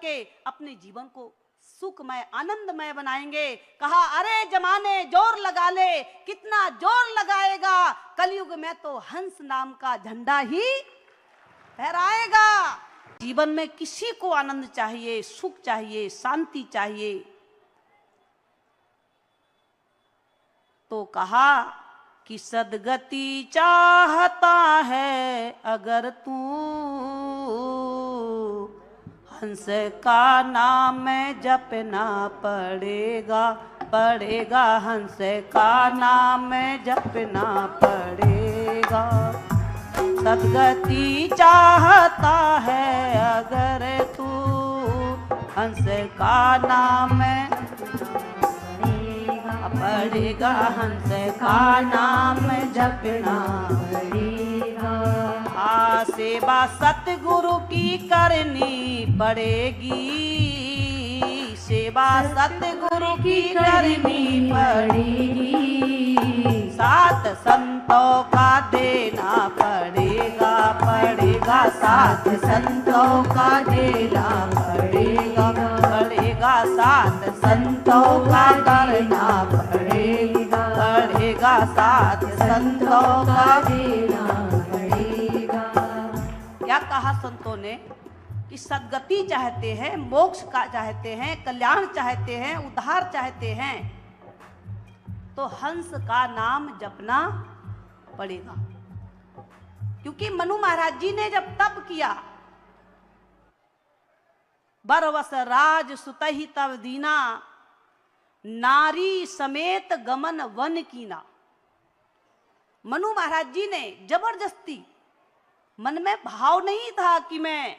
करके अपने जीवन को सुखमय आनंदमय बनाएंगे। कहा अरे जमाने जोर लगा ले, कितना जोर लगाएगा, कलयुग में तो हंस नाम का झंडा ही फहराएगा। जीवन में किसी को आनंद चाहिए, सुख चाहिए, शांति चाहिए, तो कहा कि सद्गति चाहता है अगर तू, हंस का नाम जपना पड़ेगा, पड़ेगा हंस का नाम जपना पड़ेगा। सद्गति चाहता है अगर तू, हंस का नाम पड़ेगा, हंस का नाम जपना पड़ेगा। सेवा सतगुरु की करनी पड़ेगी, सेवा सतगुरु की करनी पड़ेगी। साथ संतों का देना पड़ेगा, पड़ेगा साथ संतों का देना पड़ेगा, पड़ेगा साथ संतों का करना पड़ेगा, पड़ेगा साथ संतों का देना पड़ेगा। क्या कहा संतों ने कि सद्गति चाहते हैं, मोक्ष का चाहते हैं, कल्याण चाहते हैं, उद्धार चाहते हैं, तो हंस का नाम जपना पड़ेगा। क्योंकि मनु महाराज जी ने जब तप किया, बरवस राज सुतहि तव दीना, नारी समेत गमन वन कीना। मनु महाराज जी ने जबरदस्ती, मन में भाव नहीं था कि मैं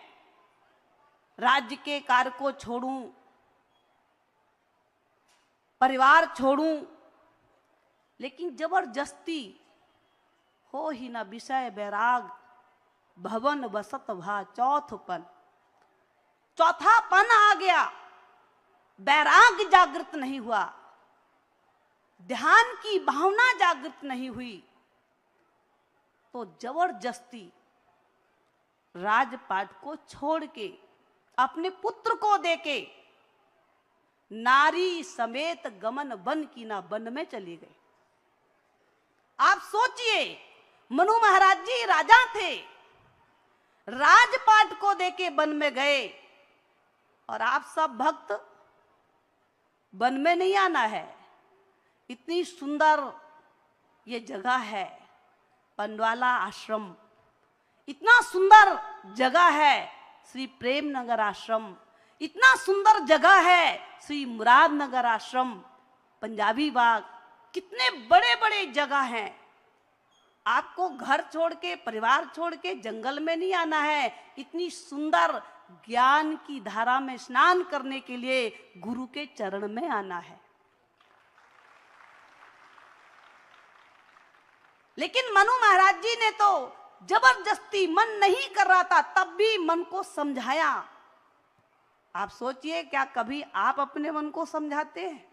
राज्य के कार्य को छोड़ूं, परिवार छोड़ूं, लेकिन जबरदस्ती हो ही न विषय बैराग, भवन बसत भा चौथपन। चौथापन आ गया, बैराग जागृत नहीं हुआ, ध्यान की भावना जागृत नहीं हुई, तो जबरदस्ती राजपाट को छोड़ के अपने पुत्र को देके नारी समेत गमन वन की ना वन में चली गई। आप सोचिए, मनु महाराज जी राजा थे, राजपाट को देके वन में गए, और आप सब भक्त वन में नहीं आना है। इतनी सुंदर ये जगह है पंडवाला आश्रम, इतना सुंदर जगह है श्री प्रेम नगर आश्रम, इतना सुंदर जगह है श्री मुराद नगर आश्रम, पंजाबी बाग, कितने बड़े बड़े जगह हैं। आपको घर छोड़ के, परिवार छोड़ के जंगल में नहीं आना है, इतनी सुंदर ज्ञान की धारा में स्नान करने के लिए गुरु के चरण में आना है। लेकिन मनु महाराज जी ने तो जबरदस्ती, मन नहीं कर रहा था तब भी मन को समझाया। आप सोचिए, क्या कभी आप अपने मन को समझाते हैं?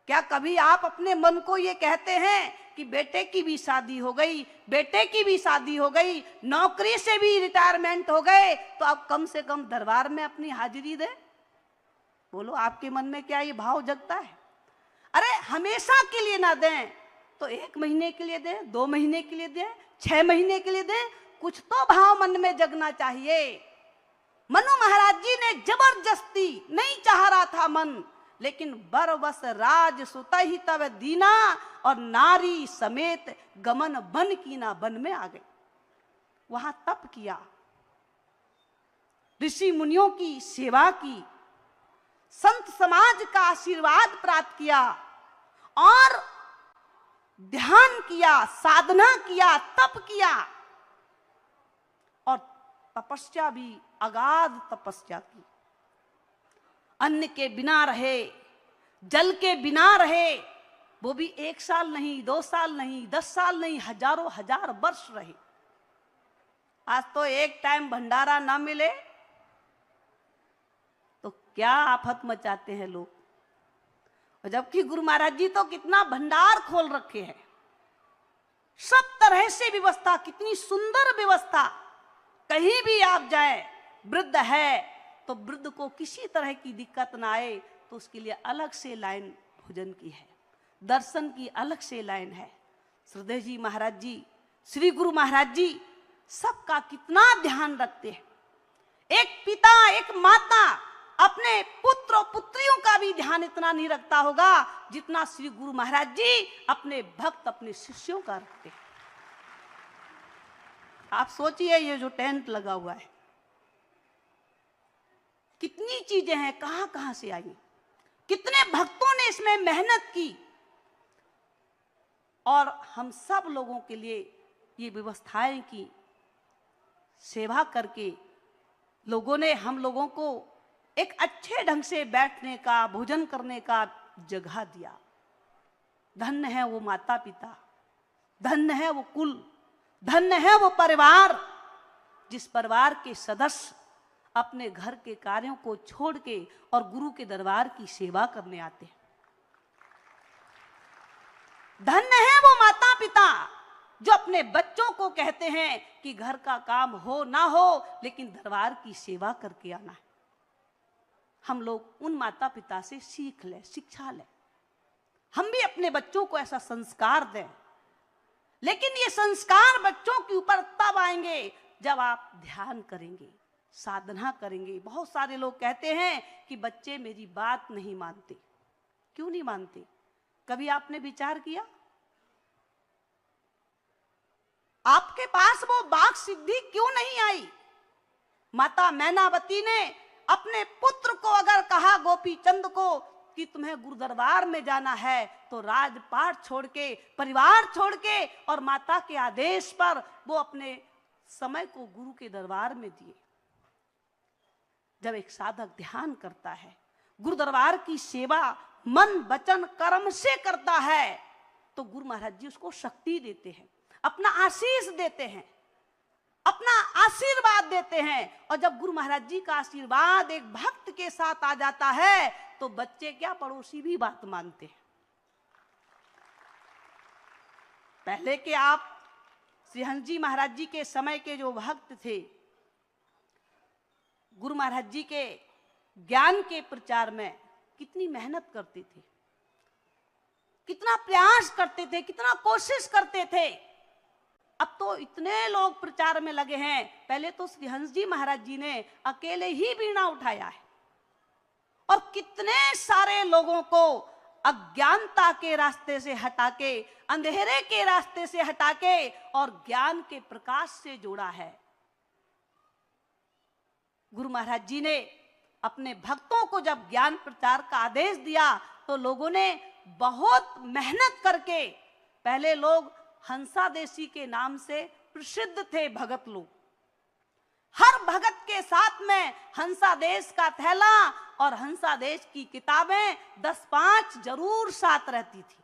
क्या कभी आप अपने मन को ये कहते हैं कि बेटे की भी शादी हो गई, बेटे की भी शादी हो गई, नौकरी से भी रिटायरमेंट हो गए, तो आप कम से कम दरबार में अपनी हाजिरी दें? बोलो, आपके मन में क्या ये भाव जगता है? अरे हमेशा के लिए ना दें तो 1 महीने के लिए दें, 2 महीने के लिए दें, 6 महीने के लिए दें, कुछ तो भाव मन में जगना चाहिए। मनु महाराज जी ने जबरदस्ती, नहीं चाह रहा था मन, लेकिन बरवस राज सुतहि तव दीना, और नारी समेत गमन बन कीना, वन में आ गए। वहां तप किया, ऋषि मुनियों की सेवा की, संत समाज का आशीर्वाद प्राप्त किया, और ध्यान किया, साधना किया, तप किया, और तपस्या भी, अगाध तपस्या की। अन्न के बिना रहे, जल के बिना रहे, वो भी 1 साल नहीं, 2 साल नहीं, 10 साल नहीं, हजारों हजार वर्ष रहे। आज तो एक टाइम भंडारा ना मिले तो क्या आफत मचाते हैं लोग। और जबकि गुरु महाराज जी तो कितना भंडार खोल रखे हैं, सब तरह से व्यवस्था, कितनी सुंदर व्यवस्था। कहीं भी आप जाएं, वृद्ध है, तो वृद्ध को किसी तरह की दिक्कत ना आए, तो उसके लिए अलग से लाइन भोजन की है, दर्शन की अलग से लाइन है। श्रद्धेय जी महाराज जी, श्री गुरु महाराज जी सबका कितना ध्यान रखते हैं। एक पिता एक माता अपने पुत्र और पुत्रियों का भी ध्यान इतना नहीं रखता होगा जितना श्री गुरु महाराज जी अपने भक्त अपने शिष्यों का रखते हैं। आप सोचिए, ये जो टेंट लगा हुआ है, कितनी चीजें हैं, कहां कहां से आई, कितने भक्तों ने इसमें मेहनत की, और हम सब लोगों के लिए ये व्यवस्थाएं की, सेवा करके लोगों ने हम लोगों को एक अच्छे ढंग से बैठने का, भोजन करने का जगह दिया। धन्य है वो माता पिता, धन्य है वो कुल, धन्य है वो परिवार, जिस परिवार के सदस्य अपने घर के कार्यों को छोड़ के और गुरु के दरबार की सेवा करने आते हैं। धन्य है वो माता पिता जो अपने बच्चों को कहते हैं कि घर का काम हो ना हो लेकिन दरबार की सेवा करके आना है। हम लोग उन माता पिता से सीख लें, शिक्षा लें, हम भी अपने बच्चों को ऐसा संस्कार दें। लेकिन ये संस्कार बच्चों के ऊपर तब आएंगे जब आप ध्यान करेंगे, साधना करेंगे। बहुत सारे लोग कहते हैं कि बच्चे मेरी बात नहीं मानते। क्यों नहीं मानते? कभी आपने विचार किया? आपके पास वो वाक सिद्धि क्यों नहीं आई? माता मैनावती ने अपने पुत्र को अगर कहा, गोपी चंद को, कि तुम्हें गुरु दरबार में जाना है, तो राजपाट छोड़ के, परिवार छोड़ के और माता के आदेश पर वो अपने समय को गुरु के दरबार में दिए। जब एक साधक ध्यान करता है, गुरु दरबार की सेवा मन वचन कर्म से करता है, तो गुरु महाराज जी उसको शक्ति देते हैं, अपना आशीष देते हैं, अपना आशीर्वाद देते हैं। और जब गुरु महाराज जी का आशीर्वाद एक भक्त के साथ आ जाता है तो बच्चे क्या, पड़ोसी भी बात मानते हैं। पहले के आप श्री हंस जी महाराज जी के समय के जो भक्त थे, गुरु महाराज जी के ज्ञान के प्रचार में कितनी मेहनत करते थे, कितना प्रयास करते थे, कितना कोशिश करते थे। अब तो इतने लोग प्रचार में लगे हैं। पहले तो श्री हंस जी महाराज जी ने अकेले ही वीणा उठाया है और कितने सारे लोगों को अज्ञानता के रास्ते से हटा के, अंधेरे के रास्ते से हटा के और ज्ञान के प्रकाश से जोड़ा है। गुरु महाराज जी ने अपने भक्तों को जब ज्ञान प्रचार का आदेश दिया तो लोगों ने बहुत मेहनत करके, पहले लोग हंसादेशी के नाम से प्रसिद्ध थे भगत लोग, हर भगत के साथ में हंसादेश का थैला और हंसादेश की किताबें 10-5 जरूर साथ रहती थी।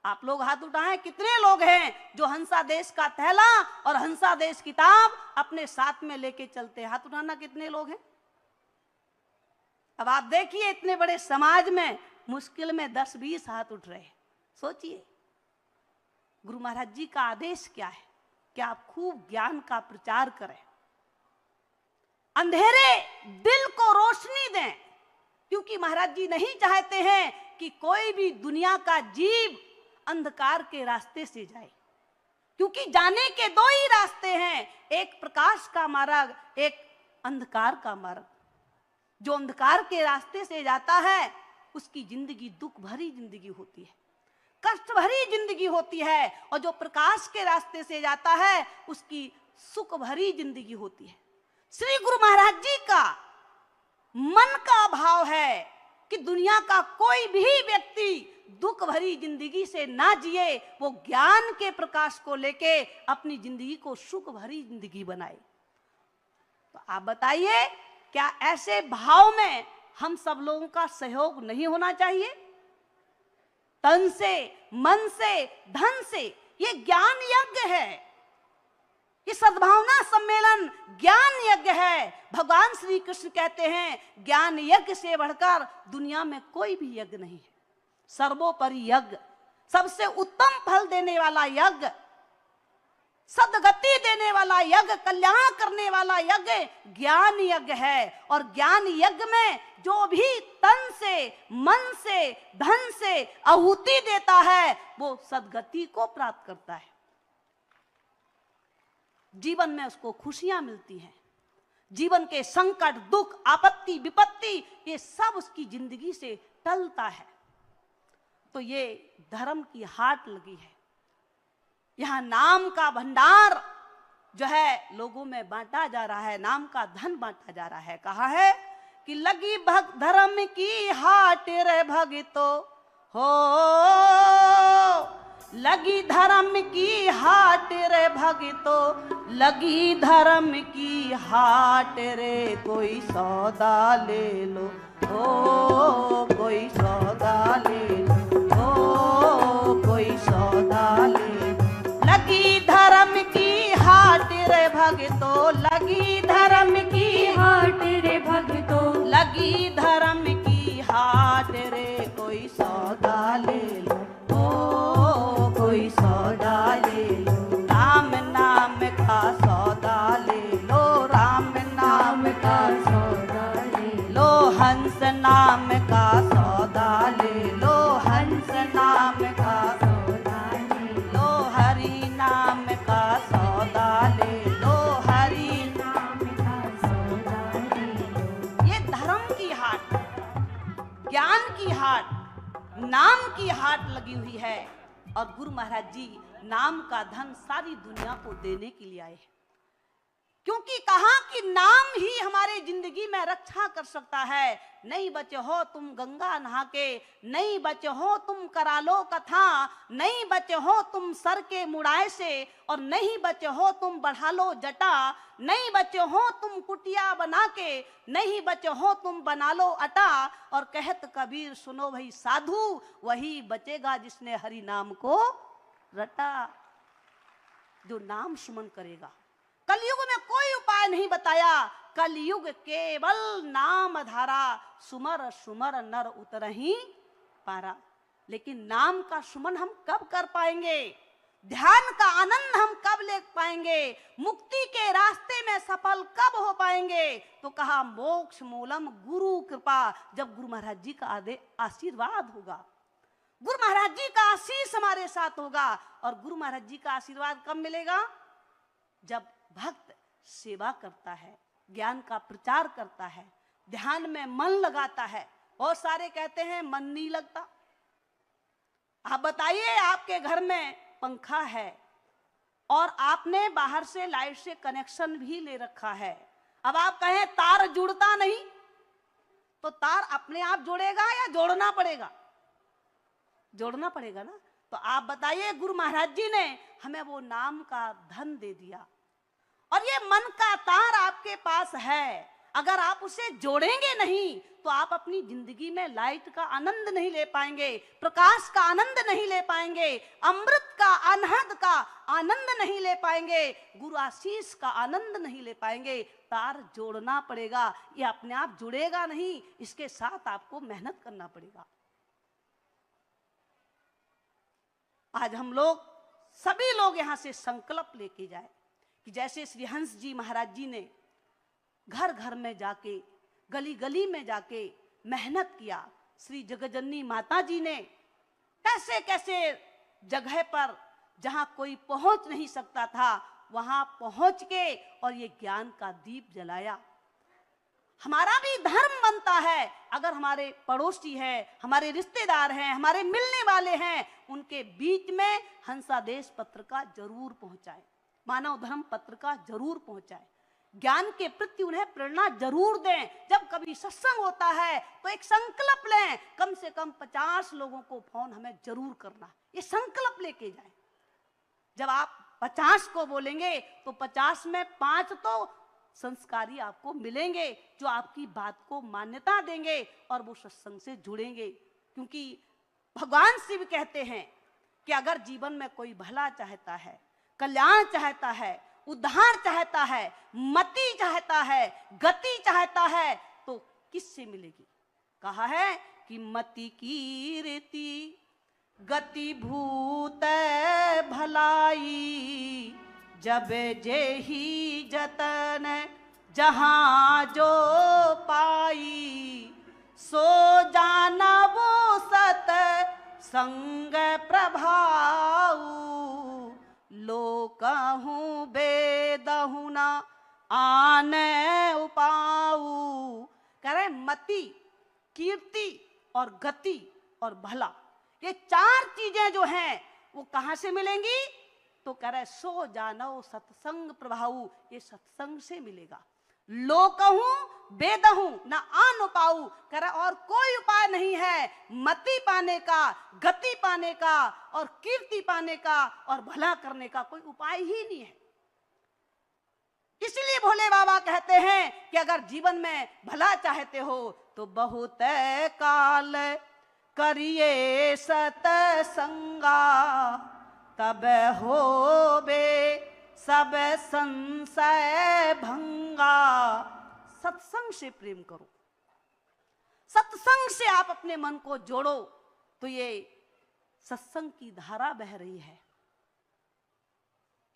आप लोग हाथ उठाएं, कितने लोग हैं जो हंसादेश का थैला और हंसादेश किताब अपने साथ में लेके चलते हैं? हाथ उठाना, कितने लोग हैं? अब आप देखिए, इतने बड़े समाज में मुश्किल में 10-20 हाथ उठ रहे हैं। सोचिए, गुरु महाराज जी का आदेश क्या है कि आप खूब ज्ञान का प्रचार करें, अंधेरे दिल को रोशनी दें, क्योंकि महाराज जी नहीं चाहते हैं कि कोई भी दुनिया का जीव अंधकार के रास्ते से जाए, क्योंकि जाने के 2 ही रास्ते हैं, एक प्रकाश का मार्ग, एक अंधकार का मार्ग। जो अंधकार के रास्ते से जाता है उसकी जिंदगी दुख भरी जिंदगी होती है, कष्ट भरी जिंदगी होती है, और जो प्रकाश के रास्ते से जाता है उसकी सुख भरी जिंदगी होती है। श्री गुरु महाराज जी का मन का भाव है कि दुनिया का कोई भी व्यक्ति दुख भरी जिंदगी से ना जिए, वो ज्ञान के प्रकाश को लेके अपनी जिंदगी को सुख भरी जिंदगी बनाए। तो आप बताइए, क्या ऐसे भाव में हम सब लोगों का सहयोग नहीं होना चाहिए? तन से, मन से, धन से, ये ज्ञान यज्ञ है, ये सद्भावना सम्मेलन ज्ञान यज्ञ है। भगवान श्री कृष्ण कहते हैं, ज्ञान यज्ञ से बढ़कर दुनिया में कोई भी यज्ञ नहीं है। सर्वोपरि यज्ञ, सबसे उत्तम फल देने वाला यज्ञ सदगति देने वाला यज्ञ, कल्याण करने वाला यज्ञ ज्ञान यज्ञ है। और ज्ञान यज्ञ में जो भी तन से, मन से, धन से आहुति देता है वो सदगति को प्राप्त करता है, जीवन में उसको खुशियां मिलती हैं, जीवन के संकट, दुख, आपत्ति, विपत्ति ये सब उसकी जिंदगी से टलता है। तो ये धर्म की हाट लगी है। यहां नाम का भंडार जो है लोगों में बांटा जा रहा है, नाम का धन बांटा जा रहा है। कहा है कि लगी भक्त धर्म की हाट रे भगतो हो, लगी धर्म की हाट रे भगतो, लगी धर्म की हाट रे, कोई सौदा ले लो हो, कोई सौदा ले लो हो, कोई सौदा ले लो। लगी धर्म की हाट रे भगतो, लगी धर्म की हाट रे भगतो, लगी धर्म की हाट रे, कोई सौदा ले लो हो, कोई सौदा ले लो। राम नाम का सौदा ले लो, राम नाम का सौदा ले लो, हंस नाम का सौदा ले लो, हंस नाम का सौदा ले लो, हरि नाम का सौदा ले लो, हरि नाम का सौदा ले लो। ये धर्म की हाट, ज्ञान की हाट, नाम की हाट लगी हुई है। और गुरु महाराज जी नाम का धन सारी दुनिया को देने के लिए आए हैं, क्योंकि कहा कि नाम ही हमारे जिंदगी में रक्षा कर सकता है। नहीं बचे हो तुम गंगा नहा के, नहीं बचे हो तुम करा लो कथा, नहीं बचे हो तुम सर के मुड़ाए से, और नहीं बचे हो तुम बढ़ा लो जटा, नहीं बचे हो तुम कुटिया बना के, नहीं बचे हो तुम बना लो अटा। और कहत कबीर सुनो भाई साधु, वही बचेगा जिसने हरि नाम को रटा, जो नाम सुमन करेगा। कलयुग में कोई उपाय नहीं बताया, कलयुग केवल नाम धारा, सुमर सुमर नर उतरहि पारा। लेकिन नाम का सुमन हम कब कर पाएंगे, ध्यान का आनंद हम कब ले पाएंगे, मुक्ति के रास्ते में सफल कब हो पाएंगे? तो कहा मोक्ष मूलम गुरु कृपा, जब गुरु महाराज जी का आशीर्वाद होगा, गुरु महाराज जी का आशीष हमारे साथ होगा। और गुरु महाराज जी का आशीर्वाद कब मिलेगा? जब भक्त सेवा करता है, ज्ञान का प्रचार करता है, ध्यान में मन लगाता है। बहुत सारे कहते हैं मन नहीं लगता। आप बताइए, आपके घर में पंखा है और आपने बाहर से लाइट से कनेक्शन भी ले रखा है, अब आप कहें तार जुड़ता नहीं, तो तार अपने आप जुड़ेगा या जोड़ना पड़ेगा? जोड़ना पड़ेगा ना। तो आप बताइए, गुरु महाराज जी ने हमें वो नाम का धन दे दिया, और ये मन का तार आपके पास है, अगर आप उसे जोड़ेंगे नहीं तो आप अपनी जिंदगी में लाइट का आनंद नहीं ले पाएंगे, प्रकाश का आनंद नहीं ले पाएंगे, अमृत का, अनहद का आनंद नहीं ले पाएंगे, गुरु आशीष का आनंद नहीं ले पाएंगे। तार जोड़ना पड़ेगा, ये अपने आप जुड़ेगा नहीं, इसके साथ आपको मेहनत करना पड़ेगा। आज हम लोग सभी लोग यहां से संकल्प लेके जाए कि जैसे श्री हंस जी महाराज जी ने घर घर में जाके, गली गली में जाके मेहनत किया, श्री जगजननी माता जी ने कैसे कैसे जगह पर जहां कोई पहुंच नहीं सकता था वहां पहुंच के और ये ज्ञान का दीप जलाया। हमारा भी धर्म बनता है, अगर हमारे पड़ोसी हैं, हमारे रिश्तेदार हैं, हमारे मिलने वाले हैं, उनके बीच में हंसादेश पत्र का जरूर पहुंचाए, मानव धर्म पत्र का जरूर पहुंचाए, ज्ञान के प्रति उन्हें प्रेरणा जरूर दें। जब कभी सत्संग होता है तो एक संकल्प लें, कम से कम 50 लोगों को फोन हमें जरूर करना, ये संकल्प लेके जाएं। जब आप 50 को बोलेंगे तो 50 में 5 तो संस्कारी आपको मिलेंगे, जो आपकी बात को मान्यता देंगे और वो सत्संग से जुड़ेंगे। क्योंकि भगवान शिव कहते हैं कि अगर जीवन में कोई भला चाहता है, कल्याण चाहता है, उद्धार चाहता है, मति चाहता है, गति चाहता है, तो किससे मिलेगी? कहा है कि मति कीर्ति गति भूत भलाई, जब जे ही जतन जहां जो पाई, सो जाना वो सत संग प्रभाऊ। लोकहूँ बेदहु न आन उपाऊ। कह रहे मति, कीर्ति और गति और भला, ये चार चीजें जो हैं वो कहां से मिलेंगी? तो कह रहे सो जानो सत्संग प्रभाऊ, ये सत्संग से मिलेगा। लोकहूँ बेदहूँ न आन उपाऊ, कह रहा और कोई उपाय नहीं है मति पाने का, गति पाने का और कीर्ति पाने का और भला करने का, कोई उपाय ही नहीं है। इसलिए भोले बाबा कहते हैं कि अगर जीवन में भला चाहते हो तो बहुत काल करिए सतसंगा, तब होबे सब संशय भंगा। सत्संग से प्रेम करो, सत्संग से आप अपने मन को जोड़ो, तो ये सत्संग की धारा बह रही है।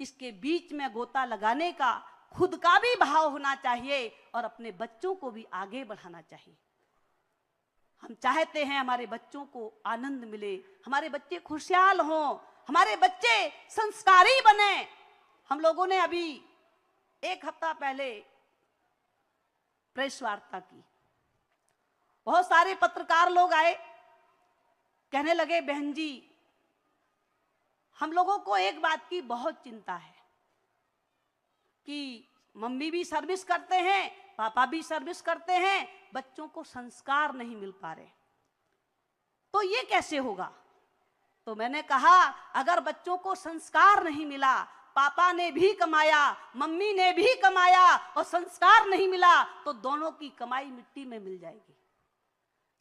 इसके बीच में गोता लगाने का खुद का भी भाव होना चाहिए और अपने बच्चों को भी आगे बढ़ाना चाहिए। हम चाहते हैं हमारे बच्चों को आनंद मिले, हमारे बच्चे खुशहाल हों, हमारे बच्चे संस्कारी बने। हम लोगों ने अभी एक हफ्ता पहले प्रेस वार्ता की, बहुत सारे पत्रकार लोग आए, कहने लगे बहन जी हम लोगों को एक बात की बहुत चिंता है कि मम्मी भी सर्विस करते हैं, पापा भी सर्विस करते हैं, बच्चों को संस्कार नहीं मिल पा रहे, तो ये कैसे होगा? तो मैंने कहा अगर बच्चों को संस्कार नहीं मिला, पापा ने भी कमाया, मम्मी ने भी कमाया और संस्कार नहीं मिला, तो दोनों की कमाई मिट्टी में मिल जाएगी।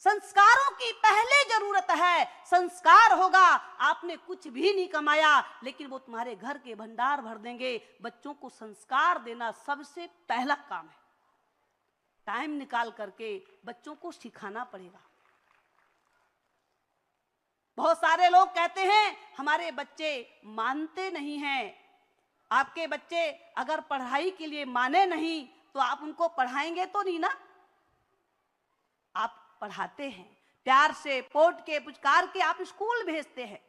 संस्कारों की पहले जरूरत है, संस्कार होगा, आपने कुछ भी नहीं कमाया लेकिन वो तुम्हारे घर के भंडार भर देंगे। बच्चों को संस्कार देना सबसे पहला काम है। टाइम निकाल करके बच्चों को सिखाना पड़ेगा। बहुत सारे लोग कहते हैं हमारे बच्चे मानते नहीं हैं। आपके बच्चे अगर पढ़ाई के लिए माने नहीं तो आप उनको पढ़ाएंगे तो नहीं ना। आप पढ़ाते हैं, प्यार से पोट के पुचकार के आप स्कूल भेजते हैं।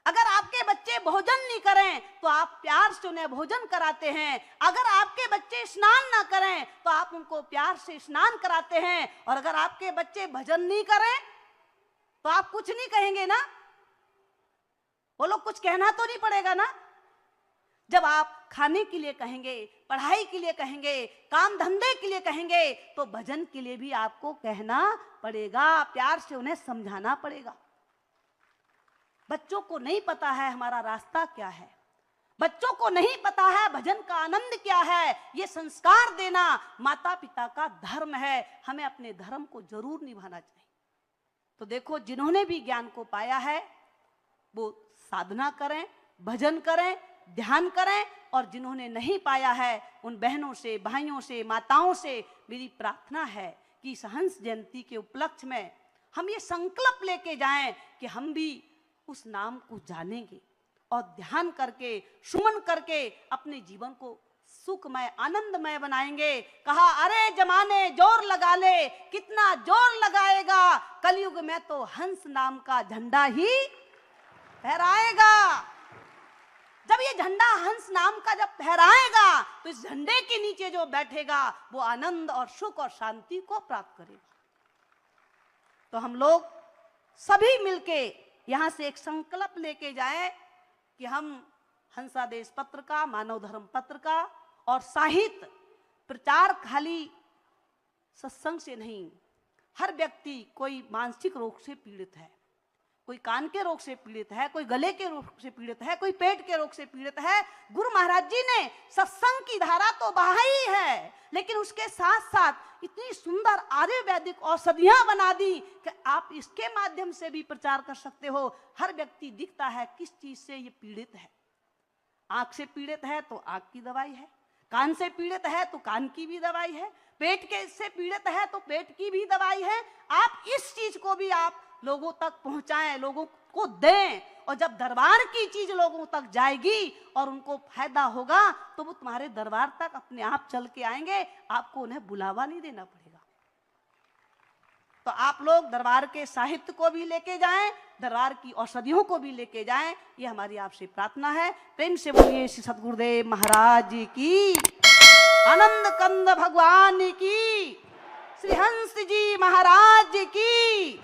अगर आपके बच्चे भोजन नहीं करें तो आप प्यार से उन्हें भोजन कराते हैं। अगर आपके बच्चे स्नान ना करें तो आप उनको प्यार से स्नान कराते हैं। और अगर आपके बच्चे भजन नहीं करें तो आप कुछ नहीं कहेंगे ना, वो लोग कुछ कहना तो नहीं पड़ेगा ना। जब आप खाने के लिए कहेंगे, पढ़ाई के लिए कहेंगे, काम धंधे के लिए कहेंगे, तो भजन के लिए भी आपको कहना पड़ेगा, प्यार से उन्हें समझाना पड़ेगा। बच्चों को नहीं पता है हमारा रास्ता क्या है, बच्चों को नहीं पता है भजन का आनंद क्या है। ये संस्कार देना माता पिता का धर्म है, हमें अपने धर्म को जरूर निभाना चाहिए। तो देखो जिन्होंने भी ज्ञान को पाया है वो साधना करें, भजन करें, ध्यान करें, और जिन्होंने नहीं पाया है उन बहनों से, भाइयों से, माताओं से मेरी प्रार्थना है कि इस हंस जयंती के उपलक्ष्य में हम ये संकल्प लेके जाएं कि हम भी उस नाम को जानेंगे और ध्यान करके, सुमन करके अपने जीवन को सुखमय, आनंदमय बनाएंगे। कहा अरे जमाने जोर लगा ले, कितना जोर लगाएगा, कलयुग में तो हंस नाम का झंडा ही फहराएगा। जब ये झंडा हंस नाम का जब फहराएगा तो इस झंडे के नीचे जो बैठेगा वो आनंद और सुख और शांति को प्राप्त करेगा। तो हम लोग सभी मिलके यहां से एक संकल्प लेके जाएं कि हम हंसादेश पत्र का, मानव धर्म पत्र का और साहित्य प्रचार खाली सत्संग से नहीं, हर व्यक्ति कोई मानसिक रोग से पीड़ित है, कोई कान के रोग से पीड़ित है, कोई गले के रोग से पीड़ित है, कोई पेट के रोग से पीड़ित है। गुरु महाराज जी ने सत्संग की धारा तो बहाई है, लेकिन उसके साथ साथ इतनी सुंदर आयुर्वेदिक औषधियां बना दी कि आप इसके माध्यम से भी प्रचार कर सकते हो। हर व्यक्ति दिखता है किस चीज से ये पीड़ित है। आंख से पीड़ित है तो आंख की दवाई है, कान से पीड़ित है तो कान की भी दवाई है, पेट के से पीड़ित है तो पेट की भी दवाई है। आप इस चीज को भी आप लोगों तक पहुंचाएं, लोगों को दें, और जब दरबार की चीज लोगों तक जाएगी और उनको फायदा होगा तो वो तुम्हारे दरबार तक अपने आप चल के आएंगे, आपको उन्हें बुलावा नहीं देना पड़ेगा। तो आप लोग दरबार के साहित्य को भी लेके जाएं, दरबार की औषधियों को भी लेके जाएं, ये हमारी आपसे प्रार्थना है। प्रेम से बोलिए श्री सद्गुरुदेव महाराज की, आनंद कंद भगवान की, श्री हंस जी महाराज की।